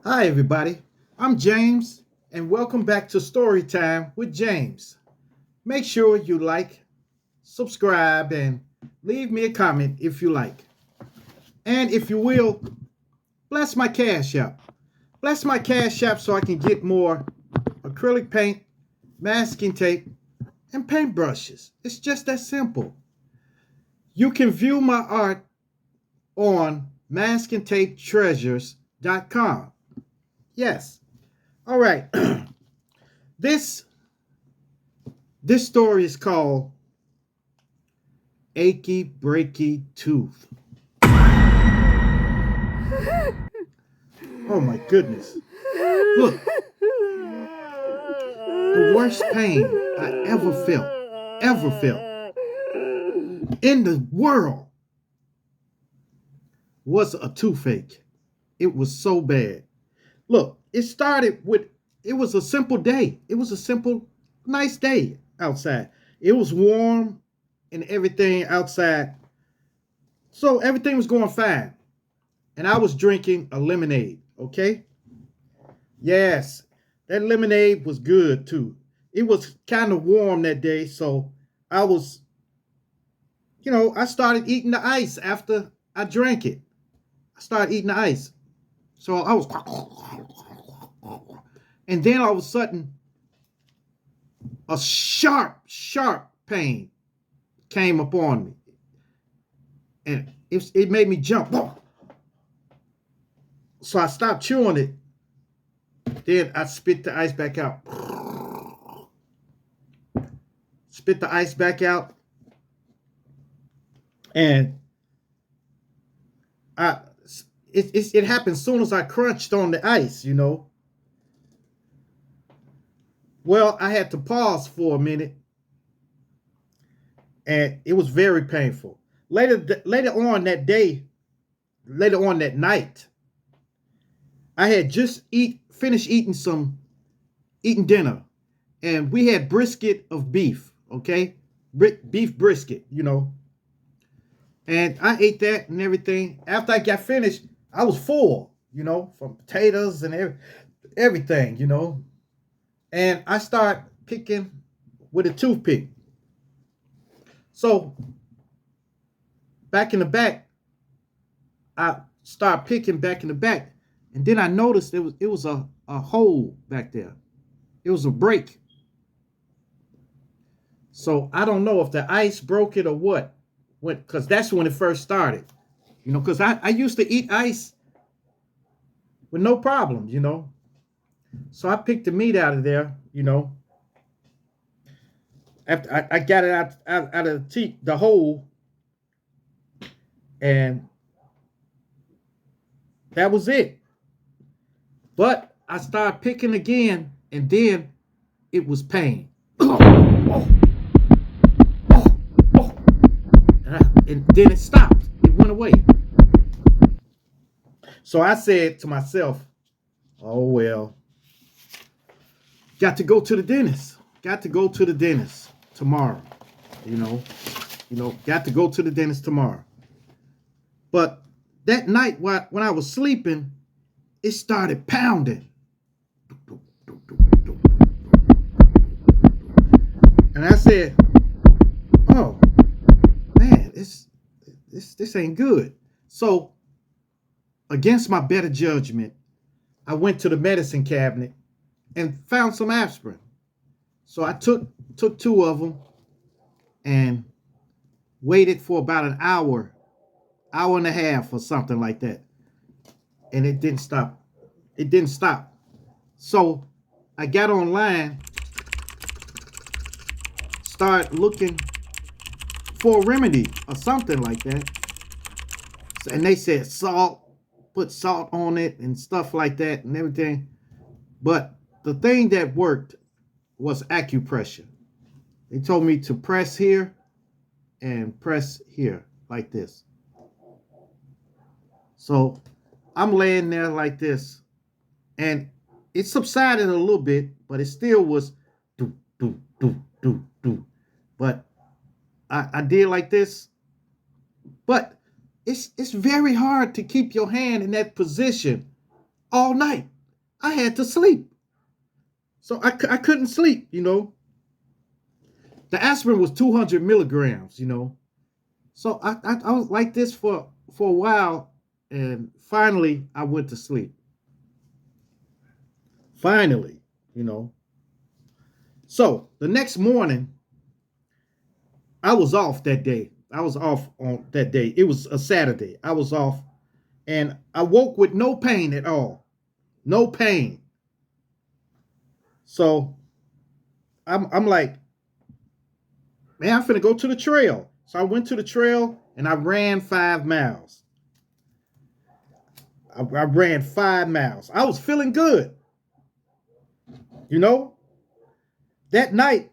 Hi, everybody. I'm James, and welcome back to Storytime with James. Make sure you like, subscribe, and leave me a comment if you like. And if you will, bless my Cash App. Bless my Cash App so I can get more acrylic paint, masking tape, and paintbrushes. It's just that simple. You can view my art on maskingtapetreasures.com. Yes. All right. This this story is called Achy Breaky Tooth. Oh my goodness. Look, the worst pain I ever felt in the world was a toothache. It was so bad. Look, it was a simple day. It was a simple, nice day outside. It was warm and everything outside. So everything was going fine. And I was drinking a lemonade, okay? Yes, that lemonade was good too. It was kind of warm that day, so I was, I started eating the ice after I drank it. I started eating the ice. So I was, and then all of a sudden, a sharp pain came upon me. And it made me jump. So I stopped chewing it. Then I spit the ice back out. Spit the ice back out. And it happened as soon as I crunched on the ice. Well, I had to pause for a minute. And it was very painful. Later on that night, I had just finished eating dinner, and we had brisket of beef, okay? Beef brisket. And I ate that and everything. After I got finished, I was full, from potatoes and everything. And I started picking with a toothpick. So back in the back, I started picking back in the back, and then I noticed it was a hole back there. It was a break. So I don't know if the ice broke it or what. Because that's when it first started. Because I used to eat ice with no problem. So I picked the meat out of there. After I got it out of the hole, and that was it. But I started picking again, and then it was pain. And then it stopped. It went away. So I said to myself, oh, well, got to go to the dentist. Got to go to the dentist tomorrow. Got to go to the dentist tomorrow. But that night when I was sleeping, it started pounding. And I said, oh, man, this ain't good. So, against my better judgment, I went to the medicine cabinet and found some aspirin. So I took two of them and waited for about an hour and a half or something like that. And it didn't stop. It didn't stop. So I got online, started looking for a remedy or something like that. And they said put salt on it and stuff like that and everything. But the thing that worked was acupressure. They told me to press here and press here like this. So I'm laying there like this, and it subsided a little bit, but it still was do, do, do, do, do. But I did like this. But it's very hard to keep your hand in that position all night. I had to sleep. So I couldn't sleep, you know. The aspirin was 200 milligrams, you know. So I was like this for a while, and finally I went to sleep. Finally, you know. So the next morning, I was off that day. I was off on that day. It was a Saturday. I was off, and I woke with no pain at all. No pain. So I'm like, man, I'm finna go to the trail. So I went to the trail and I ran 5 miles. I ran 5 miles. I was feeling good. You know, that night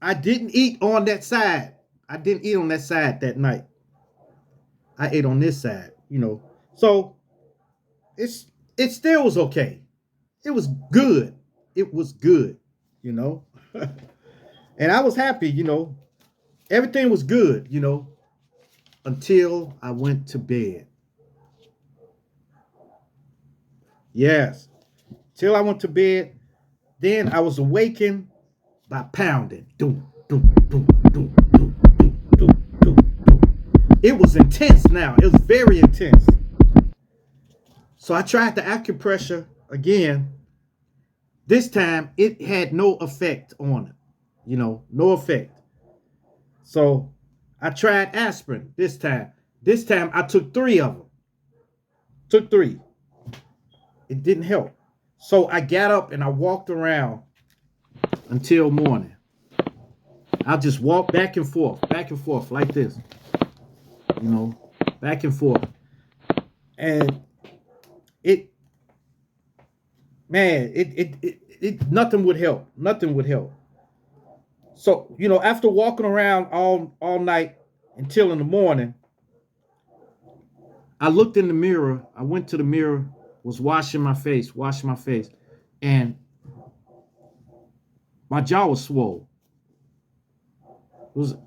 I didn't eat on that side. I didn't eat on that side that night. I ate on this side, you know. So it's it still was okay. It was good. It was good, you know. And I was happy, you know. Everything was good, you know, until I went to bed. Yes. Till I went to bed. Then I was awakened by pounding. Doom, doom, doom, doom, doom, doom, doom, doom, doom. It was intense now. It was very intense. So I tried the acupressure again. This time it had no effect on it. You know, no effect. So I tried aspirin this time. This time I took 3 of them. Took 3. It didn't help. So I got up and I walked around until morning. I'll just walk back and forth like this, you know, back and forth. And it, man, nothing would help. Nothing would help. So, you know, after walking around all night until in the morning, I looked in the mirror. I went to the mirror, was washing my face, and my jaw was swole.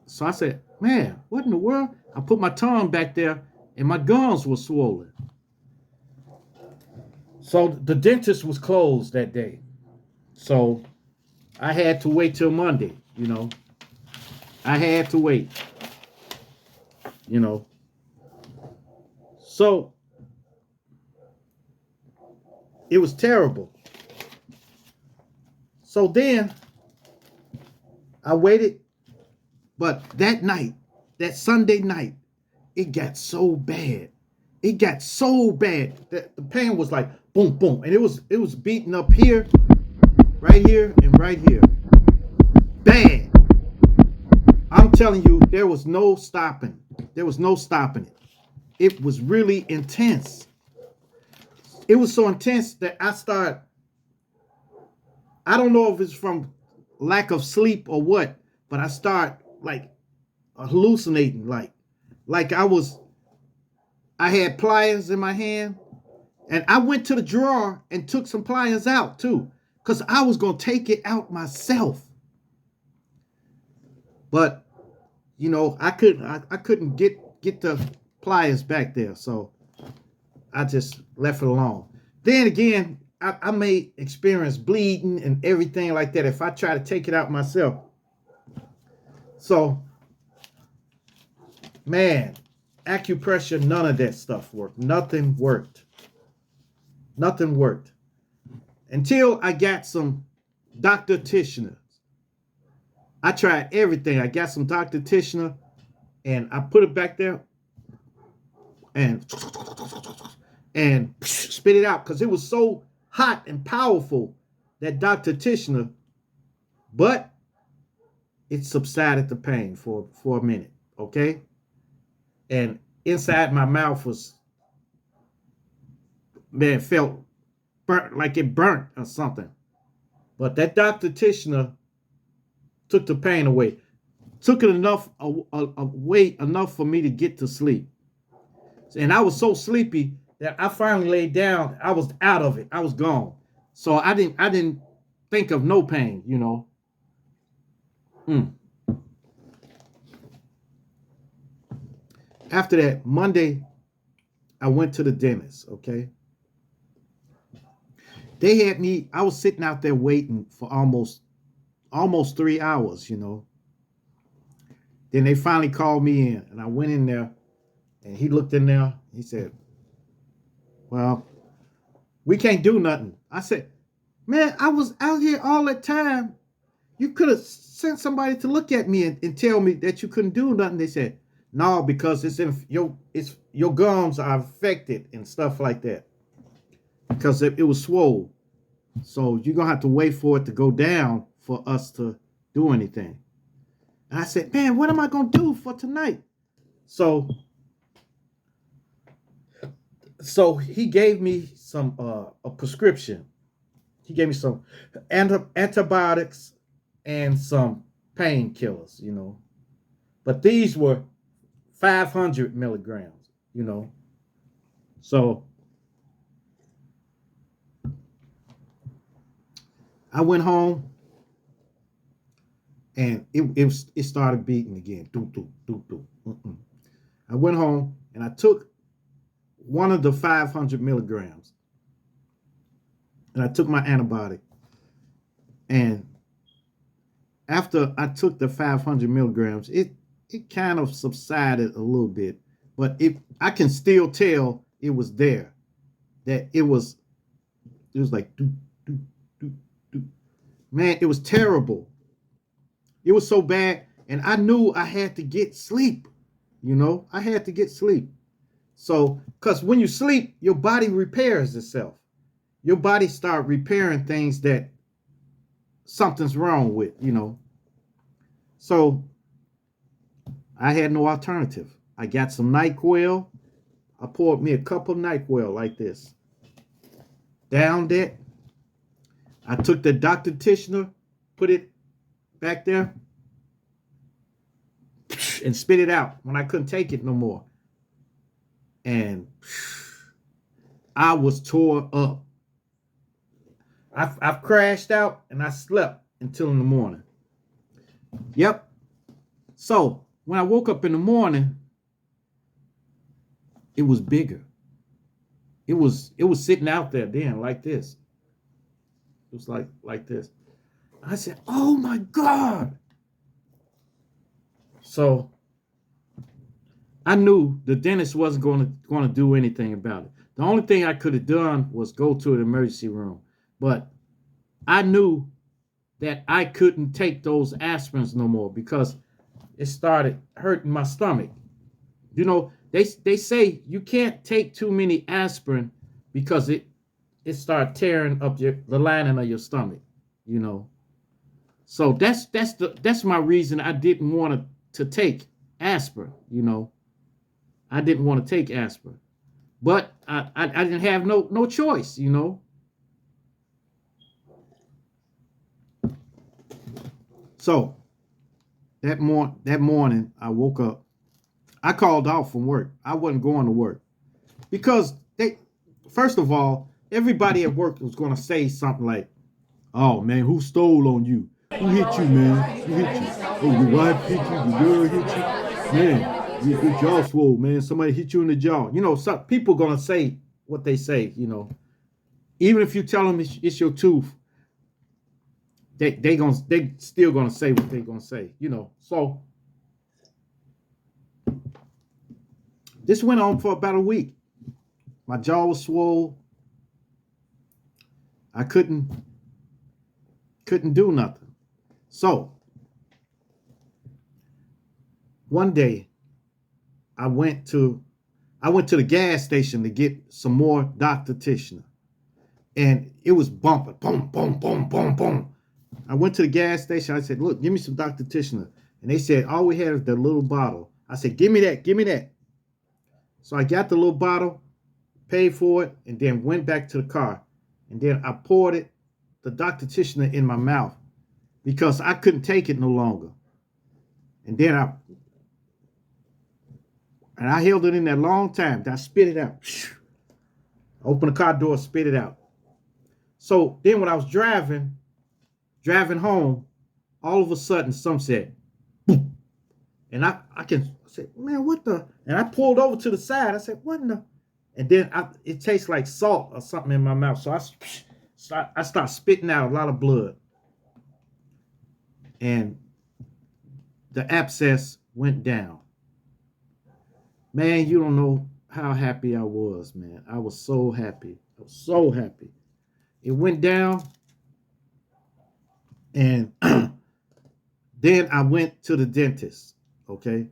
So I said, man, what in the world? I put my tongue back there and my gums were swollen. So the dentist was closed that day. So I had to wait till Monday, you know. I had to wait, you know. So it was terrible. So then I waited, but that night, that Sunday night, it got so bad. It got so bad that the pain was like boom, boom, and it was beating up here, right here, and right here. Bad. I'm telling you, there was no stopping. There was no stopping it. It was really intense. It was so intense that I don't know if it's from lack of sleep or what, but I start like hallucinating, like I had pliers in my hand, and I went to the drawer and took some pliers out too, because I was gonna take it out myself. But you know, I couldn't get the pliers back there, so I just left it alone. Then again, I may experience bleeding and everything like that if I try to take it out myself. So, man, acupressure, none of that stuff worked. Nothing worked. Nothing worked. Until I got some Dr. Tishner. I tried everything. I got some Dr. Tishner and I put it back there and spit it out because it was so hot and powerful, that Dr. Tishner, but it subsided the pain for a minute, okay? And inside my mouth was, man, felt burnt, like it burnt or something. But that Dr. Tishner took the pain away, took it away enough for me to get to sleep. And I was so sleepy that I finally laid down. I was out of it. I was gone. So I didn't think of no pain, you know. Mm. After that, Monday, I went to the dentist, okay? They had me, I was sitting out there waiting for almost 3 hours, you know. Then they finally called me in, and I went in there, and he looked in there. He said, well, we can't do nothing. I said, man, I was out here all that time. You could have sent somebody to look at me and tell me that you couldn't do nothing. They said, no, because your gums are affected and stuff like that. Because it was swole. So you're going to have to wait for it to go down for us to do anything. And I said, man, what am I going to do for tonight? So he gave me a prescription. He gave me some antibiotics and some painkillers, you know. But these were 500 milligrams, you know. So I went home, and it started beating again. Doo, doo, doo, doo. I went home, and I took one of the 500 milligrams, and I took my antibiotic. And after I took the 500 milligrams, it kind of subsided a little bit, but I can still tell it was there. That it was like, doo, doo, doo, doo. Man, it was terrible. It was so bad, and I knew I had to get sleep. You know, I had to get sleep. So, because when you sleep, your body repairs itself. Your body start repairing things that something's wrong with, you know. So, I had no alternative. I got some NyQuil. I poured me a cup of NyQuil like this. Downed it. I took the Dr. Tishner, put it back there, and spit it out when I couldn't take it no more. And I was tore up. I've crashed out, and I slept until in the morning. Yep. So when I woke up in the morning, it was bigger. It was sitting out there then like this. It was like this. I said, oh my God. So I knew the dentist wasn't going to do anything about it. The only thing I could have done was go to an emergency room. But I knew that I couldn't take those aspirins no more because it started hurting my stomach. You know, they say you can't take too many aspirin because it started tearing up the lining of your stomach, you know. So that's my reason I didn't want to take aspirin, you know. I didn't want to take aspirin. But I didn't have no choice, you know. So that morning I woke up. I called off from work. I wasn't going to work. Because first of all, everybody at work was going to say something like, oh man, who stole on you? Who hit you, man? Who hit you? Oh, your wife hit you? Your girl hit you? Man, your jaw swole, man. Somebody hit you in the jaw. You know, some people going to say what they say, you know. Even if you tell them it's your tooth, they still going to say what they're going to say, you know. So this went on for about a week. My jaw was swole. I couldn't do nothing. So one day I went to the gas station to get some more Dr. Tishner. And it was bumping. Boom, boom, boom, boom, boom. I went to the gas station. I said, look, give me some Dr. Tishner. And they said, all we had is the little bottle. I said, give me that, give me that. So I got the little bottle, paid for it, and then went back to the car. And then I poured the Dr. Tishner in my mouth because I couldn't take it no longer. And then I held it in there a long time. Then I spit it out. I opened the car door, spit it out. So then when I was driving home, all of a sudden, some said, boom. And I said, man, what the? And I pulled over to the side. I said, what in the? And then it tastes like salt or something in my mouth. So So I start spitting out a lot of blood, and the abscess went down. Man, you don't know how happy I was, man. I was so happy. I was so happy. It went down, and then I went to the dentist, okay?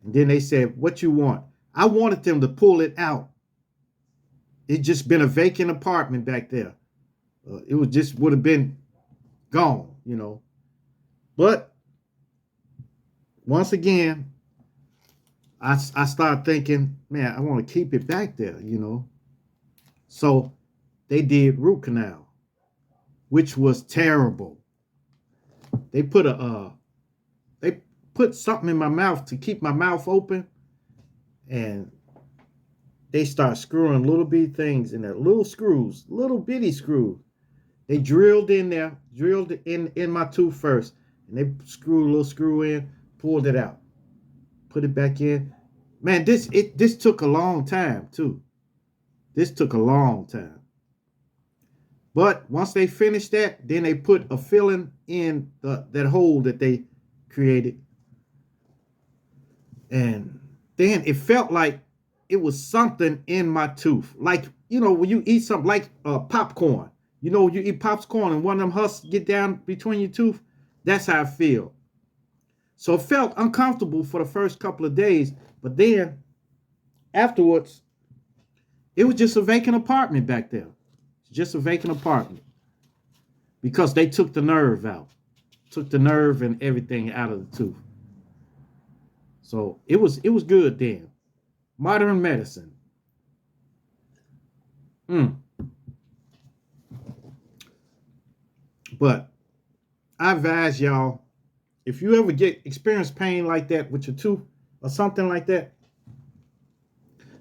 And then they said, "What you want?" I wanted them to pull it out. It just been a vacant apartment back there. It would just would have been gone, you know. But once again, I started thinking, man, I want to keep it back there, you know. So they did root canal, which was terrible. They put they put something in my mouth to keep my mouth open, and they start screwing little bitty things in there, little screws, little bitty screws. They drilled in there, drilled in my tooth first, and they screwed a little screw in, pulled it out, put it back in. Man, this took a long time too. This took a long time. But once they finished that, then they put a filling in that hole that they created. And then it felt like it was something in my tooth. Like, you know, when you eat something like popcorn. You know, you eat popcorn and one of them husks get down between your tooth. That's how I feel. So it felt uncomfortable for the first couple of days. But then afterwards, it was just a vacant apartment back there. Just a vacant apartment. Because they took the nerve out. Took the nerve and everything out of the tooth. So it was good then. Modern medicine. But I advise y'all, if you ever experience pain like that with your tooth or something like that,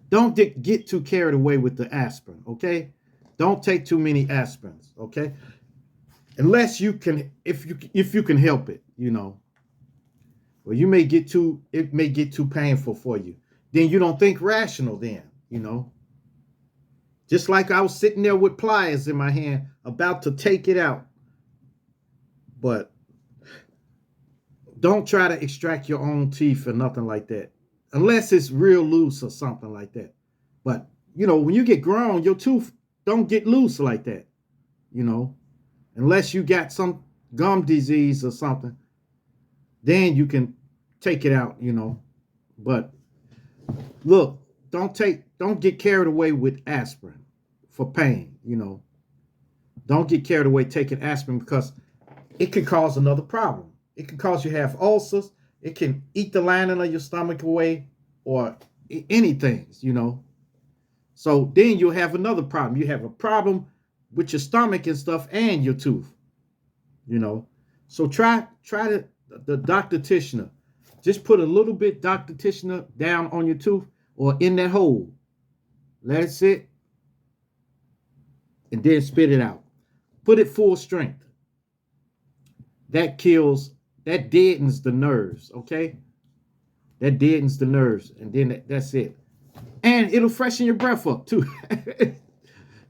don't get too carried away with the aspirin, okay? Don't take too many aspirins, okay? Unless you can, if you can help it, you know. Well, it may get too painful for you. Then you don't think rational then, you know. Just like I was sitting there with pliers in my hand, about to take it out. But don't try to extract your own teeth or nothing like that. Unless it's real loose or something like that. But, you know, when you get grown, your tooth don't get loose like that, you know. Unless you got some gum disease or something, then you can take it out, you know. But look, don't get carried away with aspirin for pain, you know. Don't get carried away taking aspirin because it can cause another problem. It can cause you to have ulcers. It can eat the lining of your stomach away or anything, you know. So then you'll have another problem. You have a problem with your stomach and stuff and your tooth, you know. So try the Dr. Tishner. Just put a little bit Dr. Tishner down on your tooth or in that hole. Let it sit and then spit it out. Put it full strength. That deadens the nerves, okay? That deadens the nerves, and then that's it. And it'll freshen your breath up too.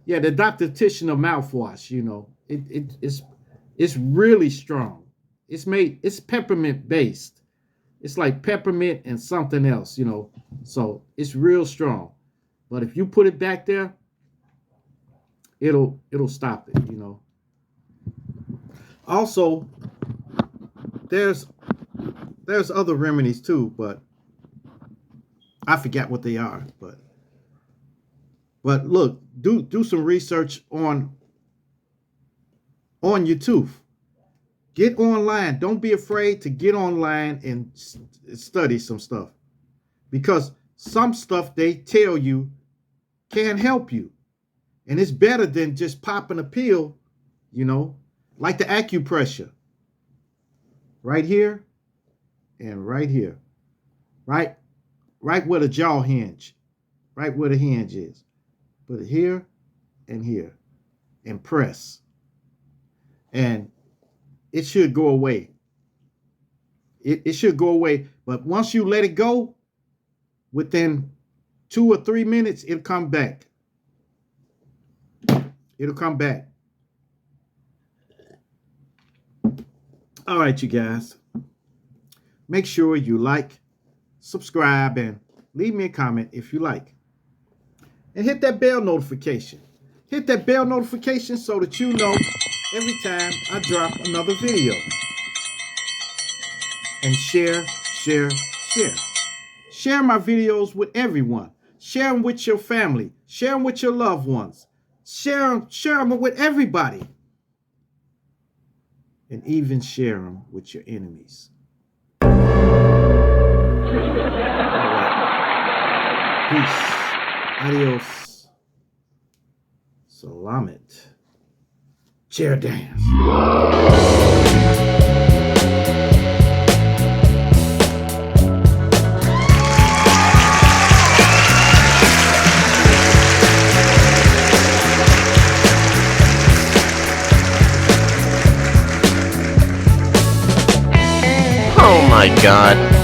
Yeah, the Dr. Tishner mouthwash, you know, it's really strong. It's peppermint based. It's like peppermint and something else, you know. So it's real strong. But if you put it back there, it'll stop it, you know. Also, there's other remedies too, but I forget what they are. But look, do some research on your tooth. Get online. Don't be afraid to get online and study some stuff, because some stuff they tell you can help you, and it's better than just popping a pill, you know, like the acupressure. Right here and right here. Right where the jaw hinge. Right where the hinge is. Put it here and here. And press. And it should go away. It should go away. But once you let it go, within 2 or 3 minutes, it'll come back. It'll come back. All right, you guys. Make sure you like, subscribe, and leave me a comment if you like. And hit that bell notification. Hit that bell notification so that you know every time I drop another video. And share, share, share. Share my videos with everyone. Share them with your family. Share them with your loved ones. Share them with everybody. And even share them with your enemies. All right. Peace. Adios. Salamat. Chair dance. Oh my god.